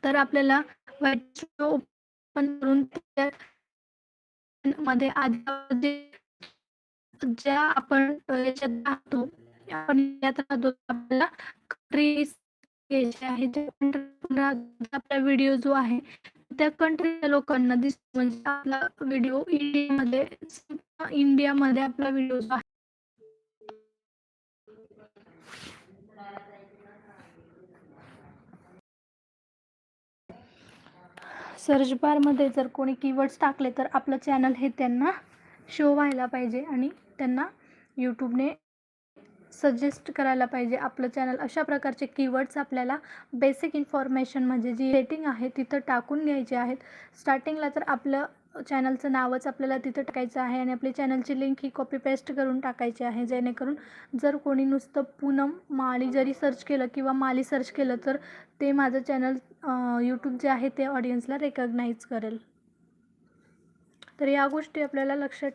तर आपल्याला white open करून मध्ये आधी ज्या आपण याच्यात राहतो, आपण यात राहतो आपल्याला कंट्रीज घ्यायचे आहे. ज्या कंट्री आपला व्हिडिओ जो आहे त्या कंट्रीच्या लोकांना दिसतो, म्हणजे आपला व्हिडिओ इंडियामध्ये आपला व्हिडिओ जो आहे. सर्च बारमध्ये जर कोणी कीवर्ड्स टाकले तर आपलं चॅनल हे त्यांना शो व्हायला पाहिजे आणि त्यांना यूट्यूबने सजेस्ट करायला पाहिजे आपलं चॅनल. अशा प्रकारचे कीवर्ड्स आपल्याला बेसिक इन्फॉर्मेशन म्हणजे जी रेटिंग आहे तिथं टाकून घ्यायची आहेत. स्टार्टिंगला तर आपलं चॅनलचं नावच आपल्याला तिथं टाकायचं आहे आणि आपली चॅनलची लिंक ही कॉपी पेस्ट करून टाकायची आहे, जेणेकरून जर कोणी नुसतं पूनम माळी जरी सर्च केलं किंवा माली सर्च केलं तर ते माझं चॅनल यूट्यूब जे आहे ते ऑडियन्सला रेकग्नाईज करेल. तर या गोष्टी आपल्याला लक्षात